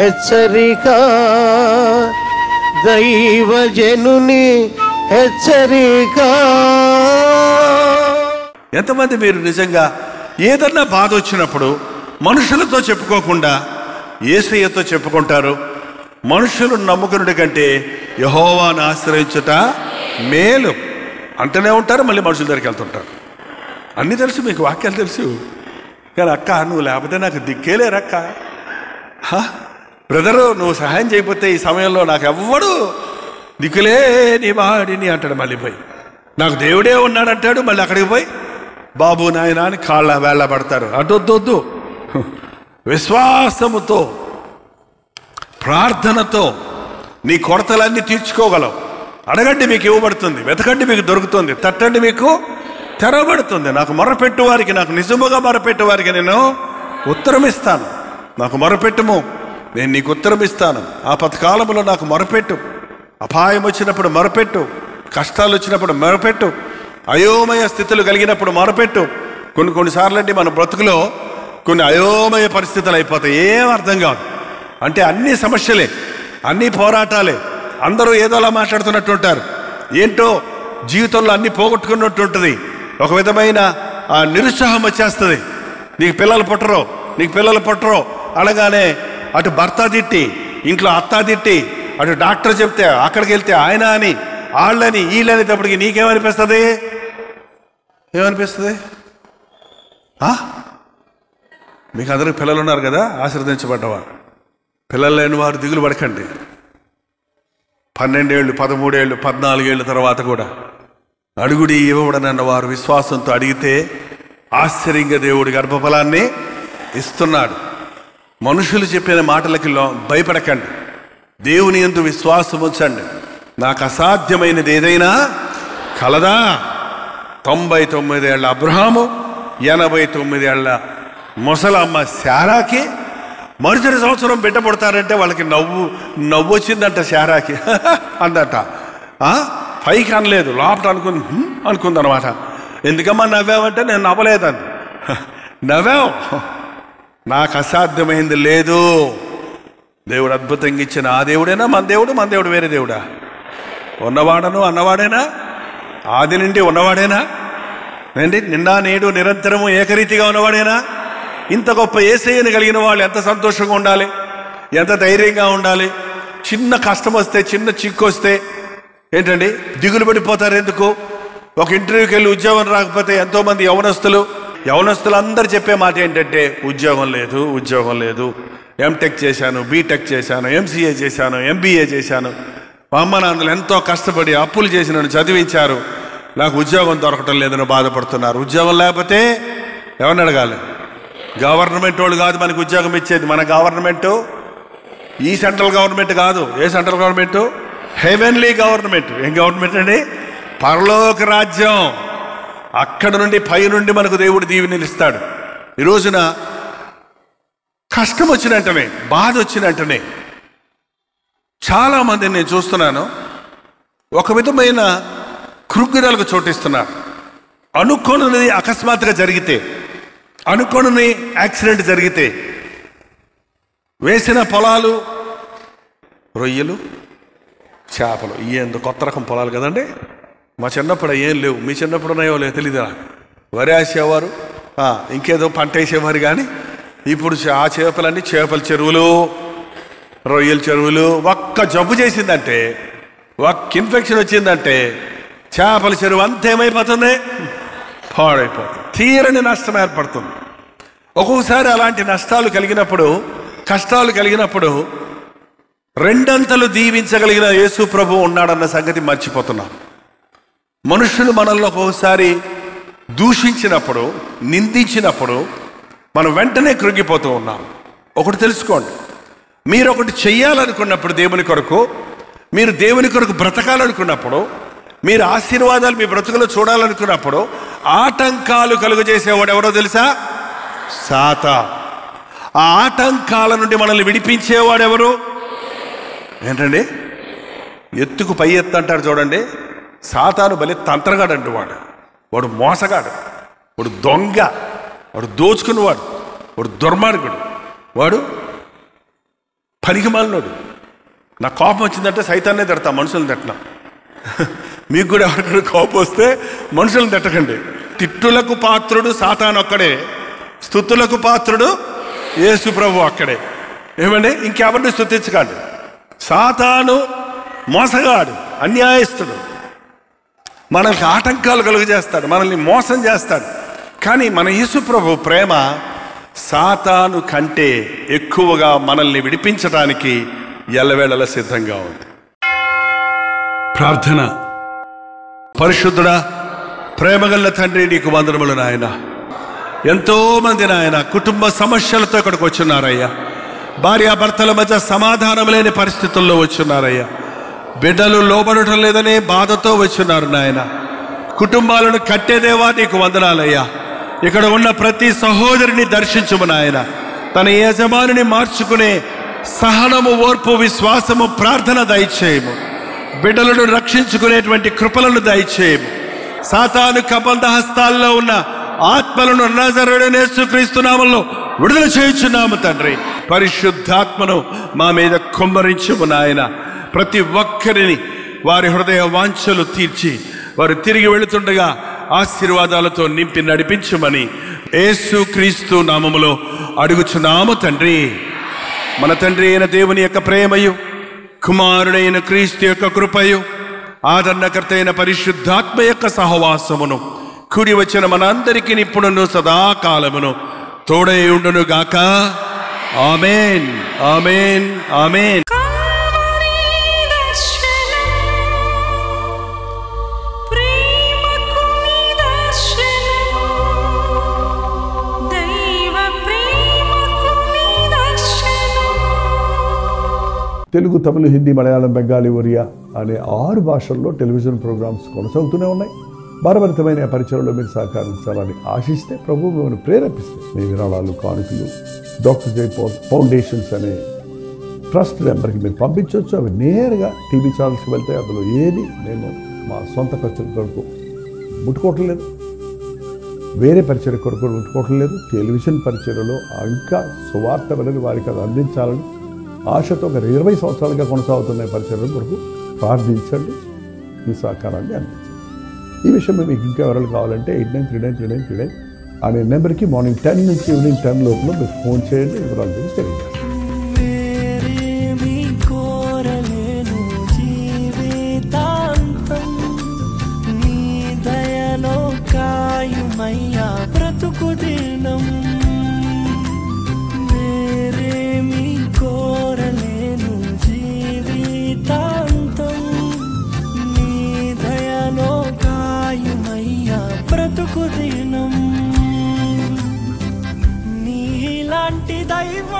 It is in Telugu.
హెచ్చరిక, దైవజనుని హెచ్చరిక. ఎంతమంది మీరు నిజంగా ఏదన్నా బాధ వచ్చినప్పుడు మనుషులతో చెప్పుకోకుండా యేసయ్యతో చెప్పుకుంటారు? మనుషులు నమ్ముకున్నటి కంటే యెహోవాను ఆశ్రయించుట మేలు అంటూనే ఉంటారు, మళ్ళీ మనుషుల దగ్గరికి వెళ్తుంటారు. అన్నీ తెలుసు, మీకు వాక్యాలు తెలుసు. కానీ అక్క నువ్వు లేకపోతే నాకు దిక్కేలేరక్క, బ్రదరు నువ్వు సహాయం చేయకపోతే ఈ సమయంలో నాకు ఎవ్వడు దిక్కులే నీ వాడిని అంటాడు. మళ్ళీ పోయి నాకు దేవుడే ఉన్నాడంటాడు. మళ్ళీ అక్కడికి పోయి బాబు నాయన అని కాళ్ళ వేళ్ళ పడతారు. అటొద్దొద్దు, విశ్వాసముతో ప్రార్థనతో నీ కొరతలన్నీ తీర్చుకోగలవు. అడగండి మీకు ఇవ్వబడుతుంది, వెతకండి మీకు దొరుకుతుంది, తట్టండి మీకు తెరవబడుతుంది. నాకు మొరపెట్టు వారికి, నాకు నిజముగా మొరపెట్టు వారికి నేను ఉత్తరం ఇస్తాను. నాకు మొరపెట్టుము, నేను నీకు ఉత్తరం ఇస్తాను. ఆపత్కాలములో నాకు మొరపెట్టు, అపాయం వచ్చినప్పుడు మొరపెట్టు, కష్టాలు వచ్చినప్పుడు మొరపెట్టు, అయోమయ స్థితులు కలిగినప్పుడు మొరపెట్టు. కొన్నిసార్లు అంటే మన బ్రతుకులో కొన్ని అయోమయ పరిస్థితులు అయిపోతాయి, ఏం అర్థం కాదు. అంటే అన్ని సమస్యలే, అన్ని పోరాటాలే, అందరూ ఏదోలా మాట్లాడుతున్నట్టు ఉంటారు. ఏంటో జీవితంలో అన్ని పోగొట్టుకున్నట్టు ఉంటుంది. ఒక విధమైన నిరుత్సాహం వచ్చేస్తుంది. నీకు పిల్లలు పుట్టరో, నీకు పిల్లలు పుట్టరో అనగానే అటు భర్త తిట్టి, ఇంట్లో అత్త తిట్టి, అటు డాక్టర్ చెప్తే అక్కడికి వెళ్తే ఆయన అని, వాళ్ళని వీళ్ళనేటప్పటికి నీకేమనిపిస్తుంది? ఏమనిపిస్తుంది? మీకు అందరికి పిల్లలు ఉన్నారు కదా, ఆశీర్వదించబడ్డవారు. పిల్లలు లేని వారు దిగులు పడకండి. 12 ఏళ్ళు, 13 ఏళ్ళు, 14 ఏళ్ళ తర్వాత కూడా అడుగుడి ఇవ్వబడనన్న వారు విశ్వాసంతో అడిగితే ఆశ్చర్యంగా దేవుడి గర్భఫలాన్ని ఇస్తున్నాడు. మనుషులు చెప్పిన మాటలకి భయపడకండి, దేవుని యందు విశ్వాసం ఉంచండి. నాకు అసాధ్యమైనది ఏదైనా కలదా? 99 ఏళ్ల అబ్రహాము, 89 ఏళ్ల ముసలమ్మ శారాకి మరుసటి సంవత్సరం బిడ్డ పుడతారంటే వాళ్ళకి నవ్వు వచ్చిందంట. శారాకి అందట, పైకి అనలేదు, లోపట అనుకుందనమాట. ఎందుకమ్మా నవ్వావంటే నేను నవ్వలేదండి. నవ్వావు, నాకు అసాధ్యమైంది లేదు. దేవుడు అద్భుతంగా ఇచ్చిన ఆ దేవుడేనా మన దేవుడు? మన దేవుడు వేరే దేవుడా? ఉన్నవాడను అన్నవాడేనా? ఆది నుండి ఉన్నవాడేనా? ఏంటి నిన్న నేడు నిరంతరము ఏకరీతిగా ఉన్నవాడేనా? ఇంత గొప్ప యేసయ్యను కలిగిన వాళ్ళు ఎంత సంతోషంగా ఉండాలి, ఎంత ధైర్యంగా ఉండాలి. చిన్న కష్టం వస్తే, చిన్న చిక్కు వస్తే ఏంటండి దిగులు పడిపోతారు ఎందుకు? ఒక ఇంటర్వ్యూకి వెళ్ళి ఉద్యోగం రాకపోతే ఎంతోమంది యవనస్తులు అందరు చెప్పే మాట ఏంటంటే ఉద్యోగం లేదు, ఉద్యోగం లేదు. ఎంటెక్ చేశాను, బీటెక్ చేశాను, ఎంసీఏ చేశాను, ఎంబీఏ చేశాను, మా అమ్మ నాన్నలు ఎంతో కష్టపడి అప్పులు చేసి నన్ను చదివించారు, నాకు ఉద్యోగం దొరకటం లేదని బాధపడుతున్నారు. ఉద్యోగం లేకపోతే ఎవరిని అడగాలి? గవర్నమెంట్ వాళ్ళు కాదు మనకు ఉద్యోగం ఇచ్చేది. మన గవర్నమెంట్ ఈ సెంట్రల్ గవర్నమెంట్ కాదు. ఏ సెంట్రల్ గవర్నమెంట్? Heavenly government. ఏం గవర్నమెంట్ అండి? పరలోక రాజ్యం. అక్కడ నుండి పై నుండి మనకు దేవుడు దీవెనలు ఇస్తాడు. ఈ రోజున కష్టం వచ్చిన వెంటనే, బాధ వచ్చిన వెంటనే చాలా మందిని నేను చూస్తున్నాను, ఒక విధమైన కృంగిరాలకు చోటిస్తున్నారు. అనుకోనిది అకస్మాత్తుగా జరిగితే, అనుకోని యాక్సిడెంట్ జరిగితే, వేసిన పొలాలు రొయ్యలు, చేపలు, ఏందో కొత్త రకం పొలాలు కదండి. మా చిన్నప్పుడు ఏం లేవు, మీ చిన్నప్పుడు ఉన్నాయో లేవు తెలీదా? వరి వేసేవారు, ఇంకేదో పంట వేసేవారు. కానీ ఇప్పుడు ఆ చేపలన్నీ చేపల చెరువులు, రొయ్యల చెరువులు. ఒక్క జబ్బు చేసిందంటే, ఒక్క ఇన్ఫెక్షన్ వచ్చిందంటే చేపల చెరువు అంతేమైపోతుంది, పాడైపోతుంది, తీరని నష్టం ఏర్పడుతుంది. ఒక్కొక్కసారి అలాంటి నష్టాలు కలిగినప్పుడు, కష్టాలు కలిగినప్పుడు రెండంతలు దీవించగలిగిన యేసు ప్రభు ఉన్నాడన్న సంగతి మర్చిపోతున్నాం. మనుషులు మనల్ని ఒక్కొక్కసారి దూషించినప్పుడు, నిందించినప్పుడు మనం వెంటనే కృంగిపోతూ ఉన్నాం. ఒకటి తెలుసుకోండి, మీరు ఒకటి చెయ్యాలనుకున్నప్పుడు దేవుని కొరకు, మీరు దేవుని కొరకు బ్రతకాలనుకున్నప్పుడు, మీరు ఆశీర్వాదాలు మీ బ్రతుకులో చూడాలనుకున్నప్పుడు ఆటంకాలు కలుగజేసేవాడు ఎవరో తెలుసా? సాతాను. ఆ ఆటంకాల నుండి మనల్ని విడిపించేవాడు ఎవరు? ఏంటండి? ఎత్తుకు పై ఎత్తు అంటారు చూడండి. సాతాను బలి తంత్రగాడు అంటూ వాడు మోసగాడు, వాడు దొంగ, వాడు దోచుకునేవాడు, వాడు దుర్మార్గుడు. వాడు పనికిమాలినోడు. నా కోపం వచ్చిందంటే సైతాన్నే తిడతా, మనుషులను తిట్టనా. మీకు కూడా ఎవరికైనా కోపం వస్తే మనుషులను తిట్టకండి. తిట్టులకు పాత్రుడు సాతాను ఒక్కడే, స్తుతులకు పాత్రుడు యేసు ప్రభు అక్కడే. ఏమండి, ఇంకెవరిని స్తుతించకండి. సాతాను మోసగాడు, అన్యాయస్తుడు, మనల్ని ఆటంకాలు కలుగజేస్తాడు, మనల్ని మోసం చేస్తాడు. కానీ మన యేసు ప్రభు ప్రేమ సాతాను కంటే ఎక్కువగా మనల్ని విడిపించడానికి ఎల్లవేళలా సిద్ధంగా ఉంది. ప్రార్థన. పరిశుద్ధుడా, ప్రేమగల్ల తండ్రి, నీకు వందనములు నాయన. ఎంతో మంది నాయన కుటుంబ సమస్యలతో ఇక్కడికి వచ్చున్నారయ్యా. భార్యాభర్తల మధ్య సమాధానం లేని పరిస్థితుల్లో వచ్చున్నారయ్యా. బిడ్డలు లోబడటం లేదనే బాధతో వచ్చున్నారు నాయన. కుటుంబాలను కట్టేదేవా నీకు వందనాలయ్యా. ఇక్కడ ఉన్న ప్రతి సహోదరిని దర్శించుము నాయన. తన యజమానిని మార్చుకునే సహనము, ఓర్పు, విశ్వాసము, ప్రార్థన దయచేయము. బిడ్డలను రక్షించుకునేటువంటి కృపలను దయచేయము. సాతాను కబంధ హస్తాల్లో ఉన్న ఆత్మలను నజరేయుడైన యేసుక్రీస్తు నామములో విడుదల చేయుచున్నాము తండ్రి. పరిశుద్ధాత్మను మా మీద కుమ్మరించుము నాయన. ప్రతి ఒక్కరిని వారి హృదయ వాంఛలు తీర్చి వారు తిరిగి వెళుతుండగా ఆశీర్వాదాలతో నింపి నడిపించుమని యేసుక్రీస్తు నామములో అడుగుచున్నాము తండ్రి. మన తండ్రి అయిన దేవుని యొక్క ప్రేమయు, కుమారుడైన క్రీస్తు యొక్క కృపయు, ఆదరణకర్త అయిన పరిశుద్ధాత్మ యొక్క సహవాసమును కూడి వచ్చిన మనందరికీ ఇప్పుడును సదాకాలమును తోడై ఉండును గాక. ఆమేన్, ఆమేన్, ఆమేన్. తెలుగు, తమిళ, హిందీ, మలయాళం, బెంగాలీ, ఒరియా అనే 6 భాషల్లో టెలివిజన్ ప్రోగ్రామ్స్ కొనసాగుతూనే ఉన్నాయి. భారభరితమైన పరిచయంలో మీరు సహకరించాలని ఆశిస్తే ప్రభు మిమ్మల్ని ప్రేరేపిస్తే మీ విరాళాలు, కానుకలు డాక్టర్ జై పాల్ ఫౌండేషన్స్ అనే ట్రస్ట్ నెంబర్కి మీరు పంపించవచ్చు. అవి నేరుగా టీవీ ఛానల్స్కి వెళ్తే అందులో ఏది మేము మా సొంత ఖర్చుల కొరకు ముట్టుకోవటం లేదు, వేరే పరిచయ కొరకు ముట్టుకోవటం లేదు. టెలివిజన్ పరిచయలో ఇంకా సువార్త వెళ్ళని వారికి అది అందించాలని ఆశతో ఒక 20 సంవత్సరాలుగా కొనసాగుతున్న పరిచయం కొరకు ప్రార్థించండి, మీ సహకారాన్ని అందించండి. ఈ విషయం మీకు ఇంకా ఎవరు కావాలంటే 89393939 అనే నెంబర్కి మార్నింగ్ 10 నుంచి ఈవినింగ్ 10 లోపల మీరు ఫోన్ చేయండి. వివరాలు గురించి తెలియజేస్తాను. నీలాంటి దైవం